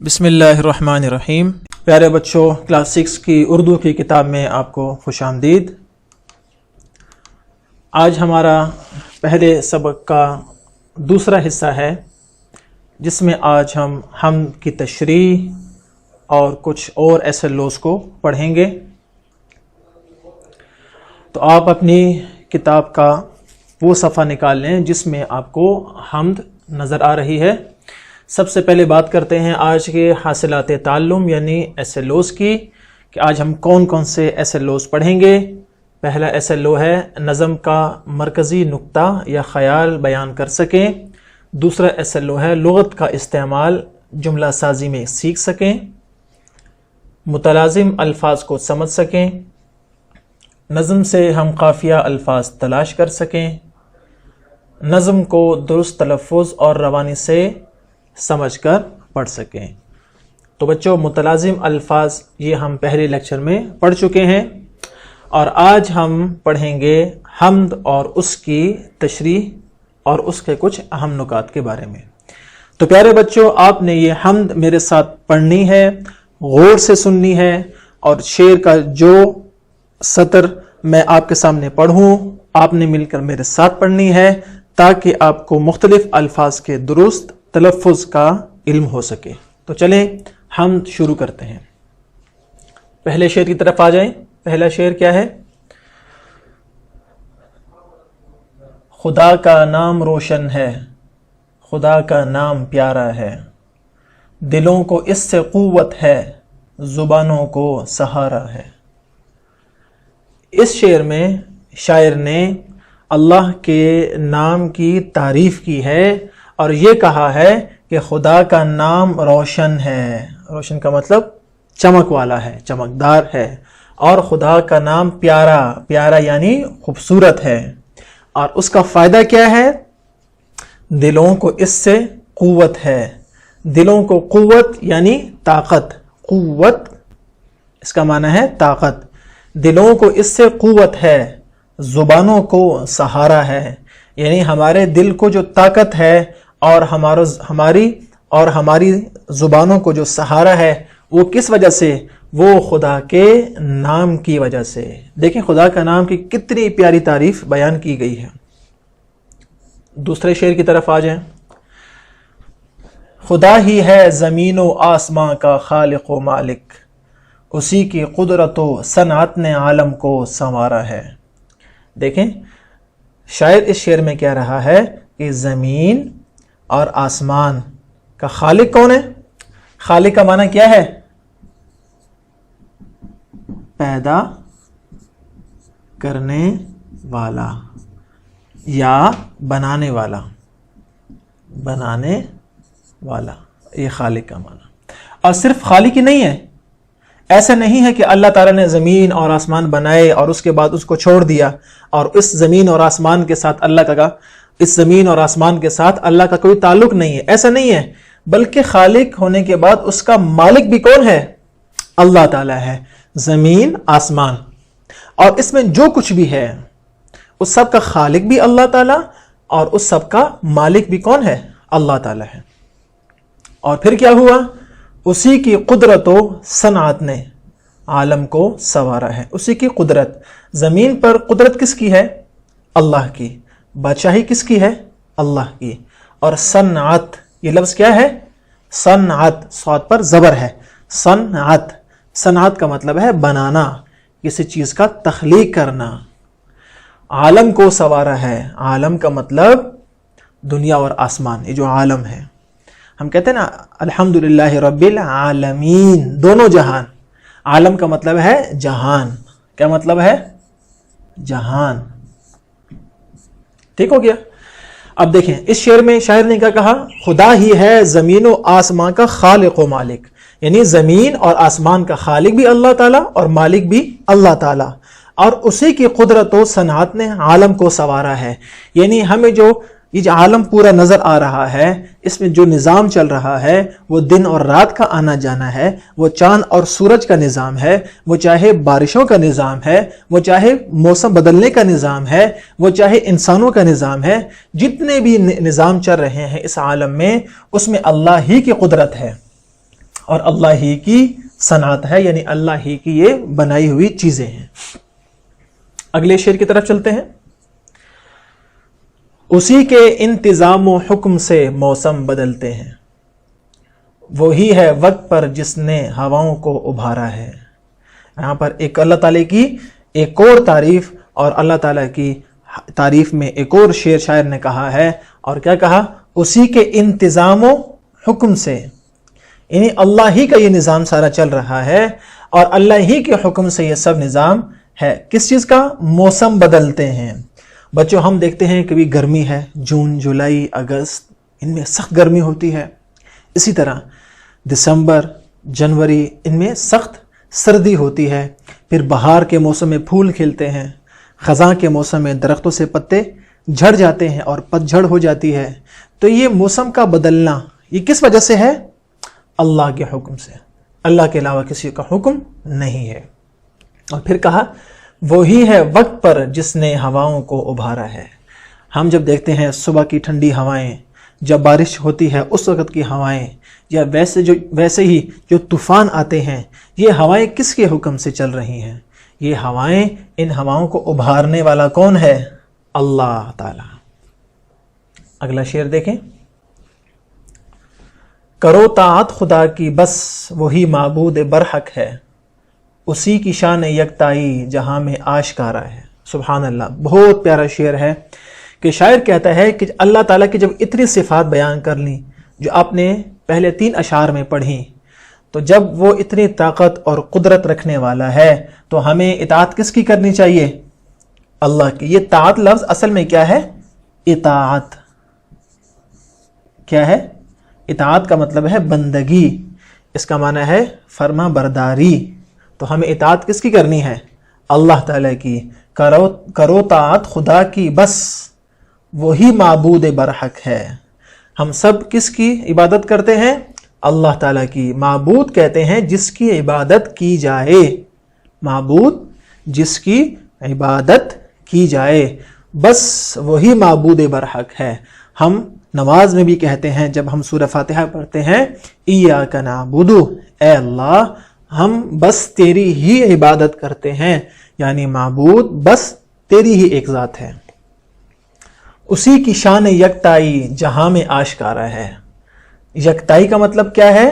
بسم اللہ الرحمن الرحیم۔ پیارے بچوں، کلاس 6 کی اردو کی کتاب میں آپ کو خوش آمدید۔ آج ہمارا پہلے سبق کا دوسرا حصہ ہے، جس میں آج ہم حمد کی تشریح اور کچھ اور SLOs کو پڑھیں گے۔ تو آپ اپنی کتاب کا وہ صفحہ نکال لیں جس میں آپ کو حمد نظر آ رہی ہے۔ سب سے پہلے بات کرتے ہیں آج کے حاصلات تعلم یعنی SLOs کی، کہ آج ہم کون کون سے SLOs پڑھیں گے۔ پہلا SLO ہے نظم کا مرکزی نقطہ یا خیال بیان کر سکیں۔ دوسرا SLO ہے لغت کا استعمال جملہ سازی میں سیکھ سکیں، متلازم الفاظ کو سمجھ سکیں، نظم سے ہم قافیہ الفاظ تلاش کر سکیں، نظم کو درست تلفظ اور روانی سے سمجھ کر پڑھ سکیں۔ تو بچوں، متلازم الفاظ یہ ہم پہلے لیکچر میں پڑھ چکے ہیں، اور آج ہم پڑھیں گے حمد اور اس کی تشریح اور اس کے کچھ اہم نکات کے بارے میں۔ تو پیارے بچوں، آپ نے یہ حمد میرے ساتھ پڑھنی ہے، غور سے سننی ہے، اور شعر کا جو سطر میں آپ کے سامنے پڑھوں آپ نے مل کر میرے ساتھ پڑھنی ہے، تاکہ آپ کو مختلف الفاظ کے درست تلفظ کا علم ہو سکے۔ تو چلیں حمد شروع کرتے ہیں۔ پہلے شعر کی طرف آ جائیں۔ پہلا شعر کیا ہے؟ خدا کا نام روشن ہے، خدا کا نام پیارا ہے، دلوں کو اس سے قوت ہے، زبانوں کو سہارا ہے۔ اس شعر میں شاعر نے اللہ کے نام کی تعریف کی ہے اور یہ کہا ہے کہ خدا کا نام روشن ہے۔ روشن کا مطلب چمک والا ہے، چمکدار ہے، اور خدا کا نام پیارا، پیارا یعنی خوبصورت ہے، اور اس کا فائدہ کیا ہے؟ دلوں کو اس سے قوت ہے۔ دلوں کو قوت یعنی طاقت، قوت اس کا معنی ہے طاقت۔ دلوں کو اس سے قوت ہے، زبانوں کو سہارا ہے، یعنی ہمارے دل کو جو طاقت ہے اور ہماری زبانوں کو جو سہارا ہے، وہ کس وجہ سے؟ وہ خدا کے نام کی وجہ سے۔ دیکھیں خدا کا نام کی کتنی پیاری تعریف بیان کی گئی ہے۔ دوسرے شعر کی طرف آ جائیں۔ خدا ہی ہے زمین و آسمان کا خالق و مالک، اسی کی قدرت و صنعت نے عالم کو سنوارا ہے۔ دیکھیں شاعر اس شعر میں کہہ رہا ہے کہ زمین اور آسمان کا خالق کون ہے؟ خالق کا معنی کیا ہے؟ پیدا کرنے والا یا بنانے والا، بنانے والا، یہ خالق کا معنی۔ اور صرف خالق ہی نہیں ہے، ایسا نہیں ہے کہ اللہ تعالیٰ نے زمین اور آسمان بنائے اور اس کے بعد اس کو چھوڑ دیا، اور اس زمین اور آسمان کے ساتھ اللہ کا کوئی تعلق نہیں ہے، ایسا نہیں ہے، بلکہ خالق ہونے کے بعد اس کا مالک بھی کون ہے؟ اللہ تعالیٰ ہے۔ زمین، آسمان، اور اس میں جو کچھ بھی ہے اس سب کا خالق بھی اللہ تعالیٰ، اور اس سب کا مالک بھی کون ہے؟ اللہ تعالیٰ ہے۔ اور پھر کیا ہوا؟ اسی کی قدرت و صنعت نے عالم کو سنوارا ہے۔ اسی کی قدرت، زمین پر قدرت کس کی ہے؟ اللہ کی۔ بادشاہی کس کی ہے؟ اللہ کی۔ اور صنعت، یہ لفظ کیا ہے؟ صنعت، صاد پر زبر ہے، صنعت۔ صنعت کا مطلب ہے بنانا، کسی چیز کا تخلیق کرنا۔ عالم کو سنوارا ہے، عالم کا مطلب دنیا اور آسمان، یہ جو عالم ہے، ہم کہتے ہیں نا الحمدللہ رب العالمین، دونوں جہان۔ عالم کا مطلب ہے جہان۔ کیا مطلب ہے؟ جہان۔ ٹھیک ہو گیا؟ اب دیکھیں اس شعر میں شاعر نے کیا کہا؟ خدا ہی ہے زمین و آسمان کا خالق و مالک، یعنی زمین اور آسمان کا خالق بھی اللہ تعالیٰ اور مالک بھی اللہ تعالیٰ، اور اسی کی قدرت و صنعت نے عالم کو سنوارا ہے۔ یعنی ہمیں جو یہ عالم پورا نظر آ رہا ہے، اس میں جو نظام چل رہا ہے وہ دن اور رات کا آنا جانا ہے، وہ چاند اور سورج کا نظام ہے، وہ چاہے بارشوں کا نظام ہے، وہ چاہے موسم بدلنے کا نظام ہے، وہ چاہے انسانوں کا نظام ہے، جتنے بھی نظام چل رہے ہیں اس عالم میں، اس میں اللہ ہی کی قدرت ہے۔ اور اللہ ہی کی صنعت ہے، یعنی اللہ ہی کی یہ بنائی ہوئی چیزیں ہیں۔ اگلے شعر کی طرف چلتے ہیں۔ اسی کے انتظام و حکم سے موسم بدلتے ہیں، وہی ہے وقت پر جس نے ہواؤں کو ابھارا ہے۔ یہاں پر ایک اللہ تعالیٰ کی ایک اور تعریف، اور اللہ تعالیٰ کی تعریف میں ایک اور شاعر نے کہا ہے، اور کیا کہا؟ اسی کے انتظام و حکم سے، یعنی اللہ ہی کا یہ نظام سارا چل رہا ہے، اور اللہ ہی کے حکم سے یہ سب نظام ہے۔ کس چیز کا؟ موسم بدلتے ہیں۔ بچوں ہم دیکھتے ہیں کبھی گرمی ہے، جون، جولائی، اگست، ان میں سخت گرمی ہوتی ہے۔ اسی طرح دسمبر، جنوری، ان میں سخت سردی ہوتی ہے۔ پھر بہار کے موسم میں پھول کھلتے ہیں، خزاں کے موسم میں درختوں سے پتے جھڑ جاتے ہیں اور پت جھڑ ہو جاتی ہے۔ تو یہ موسم کا بدلنا یہ کس وجہ سے ہے؟ اللہ کے حکم سے، اللہ کے علاوہ کسی کا حکم نہیں ہے۔ اور پھر کہا وہی ہے وقت پر جس نے ہواؤں کو ابھارا ہے۔ ہم جب دیکھتے ہیں صبح کی ٹھنڈی ہوائیں، جب بارش ہوتی ہے اس وقت کی ہوائیں، یا ویسے ہی جو طوفان آتے ہیں، یہ ہوائیں کس کے حکم سے چل رہی ہیں؟ یہ ہوائیں، ان ہواؤں کو ابھارنے والا کون ہے؟ اللہ تعالی۔ اگلا شعر دیکھیں۔ کرو طاعت خدا کی بس وہی معبود برحق ہے، اسی کی شان یکتائی جہاں میں آشکارا ہے۔ سبحان اللہ، بہت پیارا شعر ہے کہ شاعر کہتا ہے کہ اللہ تعالیٰ کی جب اتنی صفات بیان کر لیں جو آپ نے پہلے 3 اشعار میں پڑھی، تو جب وہ اتنی طاقت اور قدرت رکھنے والا ہے تو ہمیں اطاعت کس کی کرنی چاہیے؟ اللہ کی۔ یہ طاعت لفظ اصل میں کیا ہے؟ اطاعت۔ کیا ہے؟ اطاعت کا مطلب ہے بندگی، اس کا معنی ہے فرما برداری۔ تو ہمیں اطاعت کس کی کرنی ہے؟ اللہ تعالیٰ کی۔ کرو طاعت خدا کی بس وہی معبود برحق ہے۔ ہم سب کس کی عبادت کرتے ہیں؟ اللہ تعالیٰ کی۔ معبود کہتے ہیں جس کی عبادت کی جائے، معبود جس کی عبادت کی جائے، بس وہی معبود برحق ہے۔ ہم نماز میں بھی کہتے ہیں جب ہم سورہ فاتحہ پڑھتے ہیں، ایاک نعبد، اے اللہ ہم بس تیری ہی عبادت کرتے ہیں، یعنی معبود بس تیری ہی ایک ذات ہے۔ اسی کی شان یکتائی جہاں میں آشکارا ہے۔ یکتائی کا مطلب کیا ہے؟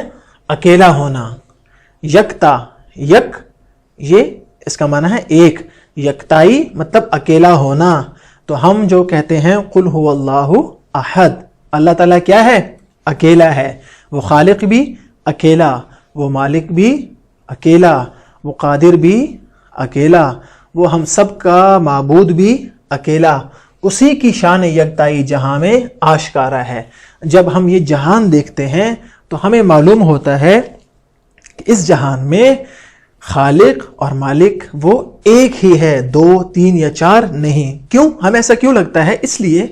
اکیلا ہونا۔ یکتا، یک یہ اس کا معنی ہے ایک، یکتائی مطلب اکیلا ہونا۔ تو ہم جو کہتے ہیں قل هو اللہ احد، اللہ تعالیٰ کیا ہے؟ اکیلا ہے۔ وہ خالق بھی اکیلا، وہ مالک بھی اکیلا، وہ قادر بھی اکیلا، وہ ہم سب کا معبود بھی اکیلا۔ اسی کی شان یکتائی جہاں میں آشکارا ہے۔ جب ہم یہ جہان دیکھتے ہیں تو ہمیں معلوم ہوتا ہے کہ اس جہان میں خالق اور مالک وہ ایک ہی ہے، 2 3 یا 4 نہیں۔ کیوں؟ ہمیں ایسا کیوں لگتا ہے؟ اس لیے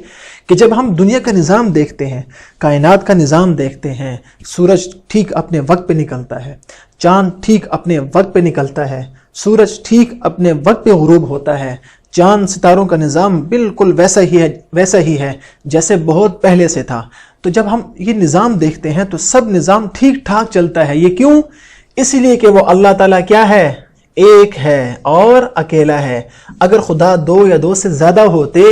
کہ جب ہم دنیا کا نظام دیکھتے ہیں، کائنات کا نظام دیکھتے ہیں، سورج ٹھیک اپنے وقت پہ نکلتا ہے، چاند ٹھیک اپنے وقت پہ نکلتا ہے، سورج ٹھیک اپنے وقت پہ غروب ہوتا ہے، چاند ستاروں کا نظام بالکل ویسا ہی ہے جیسے بہت پہلے سے تھا۔ تو جب ہم یہ نظام دیکھتے ہیں تو سب نظام ٹھیک ٹھاک چلتا ہے۔ یہ کیوں؟ اس لیے کہ وہ اللہ تعالیٰ کیا ہے؟ ایک ہے اور اکیلا ہے۔ اگر خدا 2 یا 2 سے زیادہ ہوتے،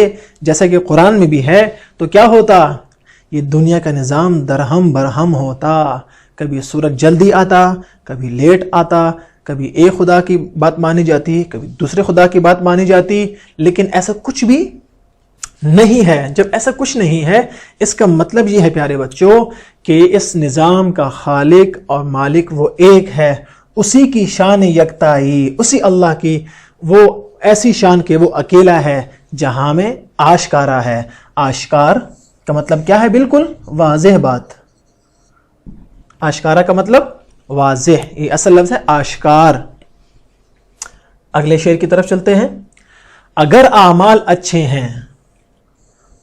جیسا کہ قرآن میں بھی ہے، تو کیا ہوتا؟ یہ دنیا کا نظام درہم برہم ہوتا۔ کبھی سورج جلدی آتا، کبھی لیٹ آتا، کبھی ایک خدا کی بات مانی جاتی، کبھی دوسرے خدا کی بات مانی جاتی، لیکن ایسا کچھ بھی نہیں ہے۔ جب ایسا کچھ نہیں ہے، اس کا مطلب یہ ہے پیارے بچوں کہ اس نظام کا خالق اور مالک وہ ایک ہے۔ اسی کی شان یکتائی، اسی اللہ کی وہ ایسی شان کہ وہ اکیلا ہے، جہاں میں آشکارا ہے۔ آشکار کا مطلب کیا ہے؟ بالکل واضح بات۔ آشکارا کا مطلب واضح، یہ اصل لفظ ہے آشکار۔ اگلے شعر کی طرف چلتے ہیں۔ اگر اعمال اچھے ہیں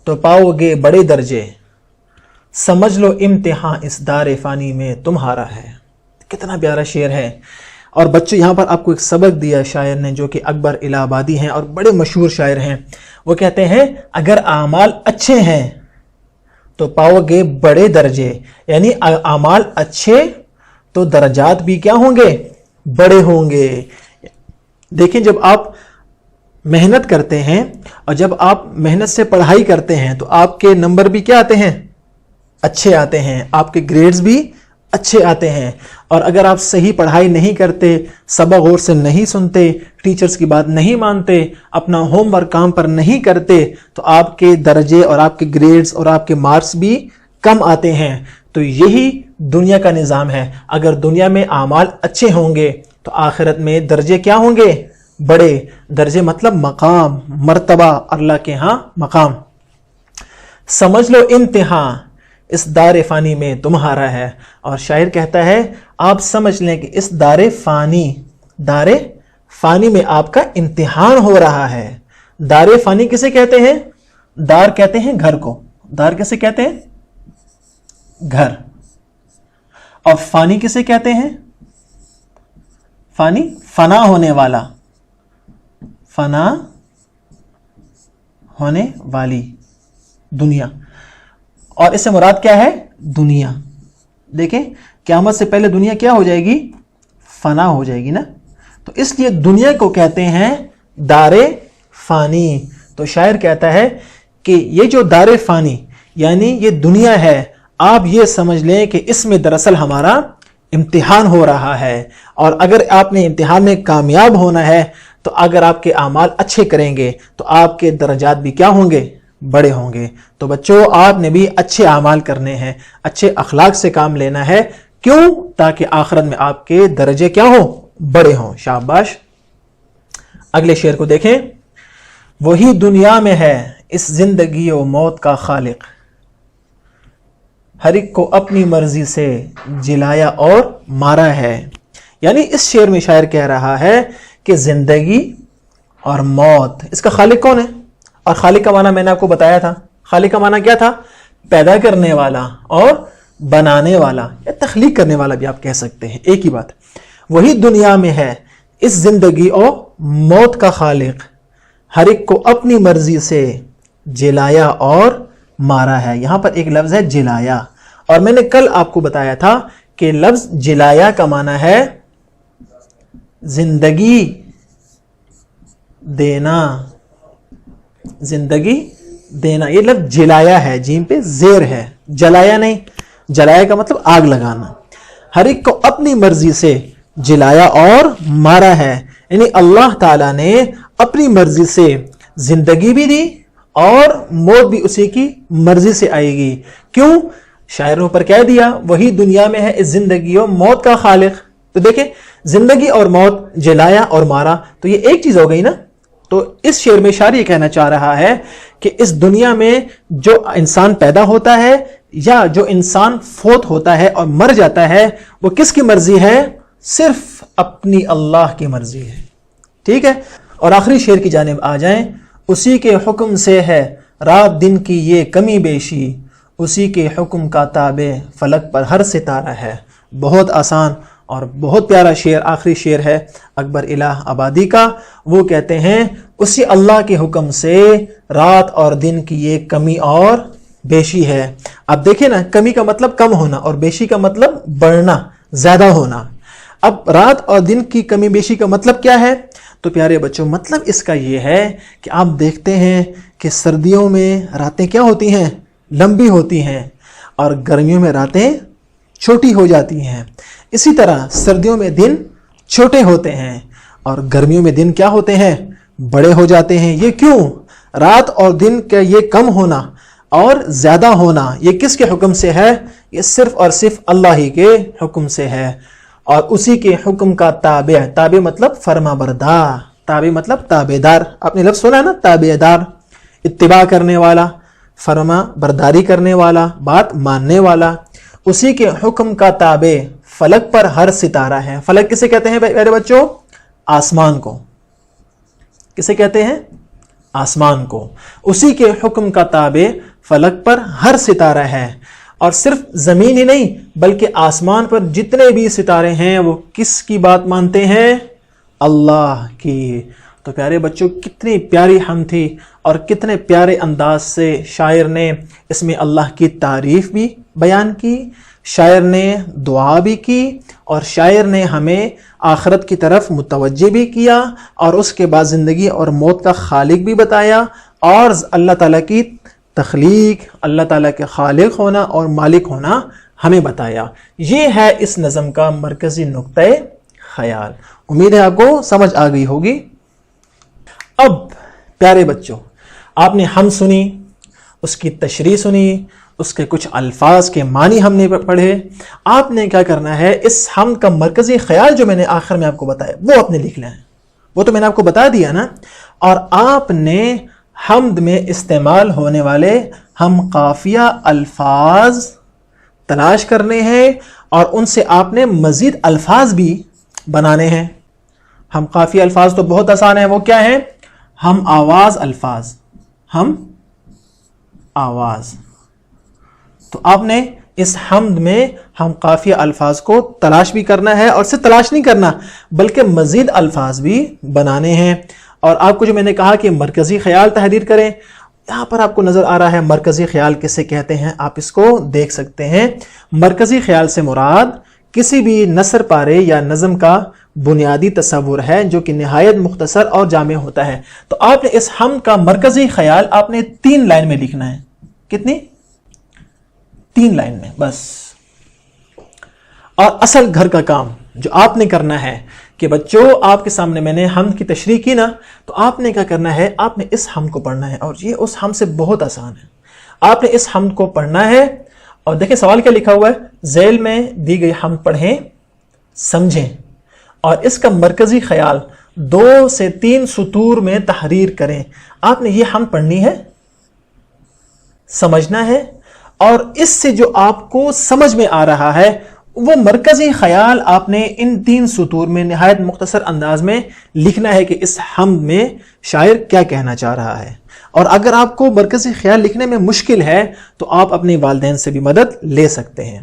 تو پاؤ گے بڑے درجے، سمجھ لو امتحان اس دار فانی میں تمہارا ہے۔ کتنا پیارا شعر ہے۔ اور بچے یہاں پر آپ کو ایک سبق دیا شاعر نے، جو کہ اکبر الہ آبادی ہیں اور بڑے مشہور شاعر ہیں۔ وہ کہتے ہیں اگر اعمال اچھے ہیں تو پاؤ گے بڑے درجے، یعنی اعمال اچھے تو درجات بھی کیا ہوں گے؟ بڑے ہوں گے۔ دیکھیں جب آپ محنت کرتے ہیں اور جب آپ محنت سے پڑھائی کرتے ہیں تو آپ کے نمبر بھی کیا آتے ہیں؟ اچھے آتے ہیں، آپ کے گریڈز بھی اچھے آتے ہیں۔ اور اگر آپ صحیح پڑھائی نہیں کرتے، سبق غور سے نہیں سنتے، ٹیچرز کی بات نہیں مانتے، اپنا ہوم ورک کام پر نہیں کرتے، تو آپ کے درجے اور آپ کے گریڈز اور آپ کے مارکس بھی کم آتے ہیں۔ تو یہی دنیا کا نظام ہے۔ اگر دنیا میں اعمال اچھے ہوں گے تو آخرت میں درجے کیا ہوں گے؟ بڑے۔ درجے مطلب مقام، مرتبہ، اللہ کے ہاں مقام۔ سمجھ لو انتہا اس دار فانی میں تمہارا ہے۔ اور شاعر کہتا ہے آپ سمجھ لیں کہ اس دار فانی میں آپ کا امتحان ہو رہا ہے۔ دار فانی کسے کہتے ہیں؟ دار کہتے ہیں گھر کو۔ دار کسے کہتے ہیں؟ گھر۔ اور فانی کسے کہتے ہیں؟ فانی فنا ہونے والا، فنا ہونے والی دنیا۔ اور اس سے مراد کیا ہے؟ دنیا۔ دیکھیں قیامت سے پہلے دنیا کیا ہو جائے گی؟ فنا ہو جائے گی نا۔ تو اس لیے دنیا کو کہتے ہیں دار فانی۔ تو شاعر کہتا ہے کہ یہ جو دار فانی یعنی یہ دنیا ہے، آپ یہ سمجھ لیں کہ اس میں دراصل ہمارا امتحان ہو رہا ہے۔ اور اگر آپ نے امتحان میں کامیاب ہونا ہے تو اگر آپ کے اعمال اچھے کریں گے تو آپ کے درجات بھی کیا ہوں گے؟ بڑے ہوں گے۔ تو بچوں آپ نے بھی اچھے اعمال کرنے ہیں، اچھے اخلاق سے کام لینا ہے۔ کیوں؟ تاکہ آخرت میں آپ کے درجے کیا ہوں؟ بڑے ہوں۔ شاباش۔ اگلے شعر کو دیکھیں۔ وہی دنیا میں ہے اس زندگی و موت کا خالق، ہر ایک کو اپنی مرضی سے جلایا اور مارا ہے۔ یعنی اس شعر میں شاعر کہہ رہا ہے کہ زندگی اور موت اس کا خالق کون ہے؟ اور خالق کا معنی میں نے آپ کو بتایا تھا۔ خالق کا معنی کیا تھا؟ پیدا کرنے والا اور بنانے والا یا تخلیق کرنے والا بھی آپ کہہ سکتے ہیں، ایک ہی بات۔ وہی دنیا میں ہے اس زندگی اور موت کا خالق، ہر ایک کو اپنی مرضی سے جلایا اور مارا ہے۔ یہاں پر ایک لفظ ہے جلایا، اور میں نے کل آپ کو بتایا تھا کہ لفظ جلایا کا معنی ہے زندگی دینا۔ زندگی دینا، یہ لفظ جلایا ہے، جیم پہ زیر ہے، جلایا نہیں۔ جلایا کا مطلب آگ لگانا۔ ہر ایک کو اپنی مرضی سے جلایا اور مارا ہے، یعنی اللہ تعالیٰ نے اپنی مرضی سے زندگی بھی دی اور موت بھی اسی کی مرضی سے آئے گی۔ کیوں؟ شاعروں پر کہہ دیا وہی دنیا میں ہے اس زندگی اور موت کا خالق۔ تو دیکھیں زندگی اور موت، جلایا اور مارا، تو یہ ایک چیز ہو گئی نا۔ تو اس شعر میں شاعر یہ کہنا چاہ رہا ہے کہ اس دنیا میں جو انسان پیدا ہوتا ہے یا جو انسان فوت ہوتا ہے اور مر جاتا ہے، وہ کس کی مرضی ہے؟ صرف اپنی اللہ کی مرضی ہے۔ ٹھیک ہے؟ اور آخری شعر کی جانب آ جائیں۔ اسی کے حکم سے ہے رات دن کی یہ کمی بیشی، اسی کے حکم کا تابع فلک پر ہر ستارہ ہے۔ بہت آسان اور بہت پیارا شعر، آخری شعر ہے اکبر الہ آبادی کا۔ وہ کہتے ہیں اسی اللہ کے حکم سے رات اور دن کی یہ کمی اور بیشی ہے۔ اب دیکھیں نا، کمی کا مطلب کم ہونا اور بیشی کا مطلب بڑھنا، زیادہ ہونا۔ اب رات اور دن کی کمی بیشی کا مطلب کیا ہے؟ تو پیارے بچوں مطلب اس کا یہ ہے کہ آپ دیکھتے ہیں کہ سردیوں میں راتیں کیا ہوتی ہیں؟ لمبی ہوتی ہیں، اور گرمیوں میں راتیں چھوٹی ہو جاتی ہیں۔ اسی طرح سردیوں میں دن چھوٹے ہوتے ہیں اور گرمیوں میں دن کیا ہوتے ہیں؟ بڑے ہو جاتے ہیں۔ یہ کیوں؟ رات اور دن کا یہ کم ہونا اور زیادہ ہونا یہ کس کے حکم سے ہے؟ یہ صرف اور صرف اللہ ہی کے حکم سے ہے، اور اسی کے حکم کا تابع، تابع مطلب فرما بردار، تابع مطلب تابع دار۔ آپ نے لفظ سنا ہے نا، تابع دار، اتباع کرنے والا، فرما برداری کرنے والا، بات ماننے والا۔ اسی کے حکم کا تابع فلک پر ہر ستارہ ہے۔ فلک کسے کہتے ہیں میرے بچوں؟ آسمان کو۔ کسے کہتے ہیں؟ آسمان کو۔ اسی کے حکم کا تابع فلک پر ہر ستارہ ہے، اور صرف زمین ہی نہیں بلکہ آسمان پر جتنے بھی ستارے ہیں وہ کس کی بات مانتے ہیں؟ اللہ کی۔ تو پیارے بچوں کتنی پیاری حمد تھی اور کتنے پیارے انداز سے شاعر نے اس میں اللہ کی تعریف بھی بیان کی، شاعر نے دعا بھی کی اور شاعر نے ہمیں آخرت کی طرف متوجہ بھی کیا اور اس کے بعد زندگی اور موت کا خالق بھی بتایا اور اللہ تعالیٰ کی تخلیق، اللہ تعالیٰ کے خالق ہونا اور مالک ہونا ہمیں بتایا۔ یہ ہے اس نظم کا مرکزی نقطۂ خیال۔ امید ہے آپ کو سمجھ آ گئی ہوگی۔ اب پیارے بچوں، آپ نے حمد سنی، اس کی تشریح سنی، اس کے کچھ الفاظ کے معنی ہم نے پڑھے۔ آپ نے کیا کرنا ہے، اس حمد کا مرکزی خیال جو میں نے آخر میں آپ کو بتایا وہ آپ نے لکھنا ہے۔ وہ تو میں نے آپ کو بتا دیا نا۔ اور آپ نے حمد میں استعمال ہونے والے ہم قافیہ الفاظ تلاش کرنے ہیں اور ان سے آپ نے مزید الفاظ بھی بنانے ہیں۔ ہم قافیہ الفاظ تو بہت آسان ہیں، وہ کیا ہیں؟ ہم آواز الفاظ، ہم آواز۔ تو آپ نے اس حمد میں ہم قافیہ الفاظ کو تلاش بھی کرنا ہے اور صرف تلاش نہیں کرنا بلکہ مزید الفاظ بھی بنانے ہیں۔ اور آپ کو جو میں نے کہا کہ مرکزی خیال تحریر کریں، یہاں پر آپ کو نظر آ رہا ہے مرکزی خیال کسے کہتے ہیں، آپ اس کو دیکھ سکتے ہیں۔ مرکزی خیال سے مراد کسی بھی نثر پارے یا نظم کا بنیادی تصور ہے جو کہ نہایت مختصر اور جامع ہوتا ہے۔ تو آپ نے اس حمد کا مرکزی خیال آپ نے 3 لائن میں لکھنا ہے۔ کتنی؟ 3 لائن میں بس۔ اور اصل گھر کا کام جو آپ نے کرنا ہے کہ بچوں، آپ کے سامنے میں نے حمد کی تشریح کی نا، تو آپ نے کیا کرنا ہے، آپ نے اس حمد کو پڑھنا ہے اور یہ اس حمد سے بہت آسان ہے۔ آپ نے اس حمد کو پڑھنا ہے اور دیکھیں سوال کیا لکھا ہوا ہے، ذیل میں دی گئی حمد پڑھیں، سمجھیں اور اس کا مرکزی خیال 2 سے 3 سطور میں تحریر کریں۔ آپ نے یہ حمد پڑھنی ہے، سمجھنا ہے اور اس سے جو آپ کو سمجھ میں آ رہا ہے وہ مرکزی خیال آپ نے ان 3 سطور میں نہایت مختصر انداز میں لکھنا ہے کہ اس حمد میں شاعر کیا کہنا چاہ رہا ہے۔ اور اگر آپ کو مرکزی خیال لکھنے میں مشکل ہے تو آپ اپنے والدین سے بھی مدد لے سکتے ہیں۔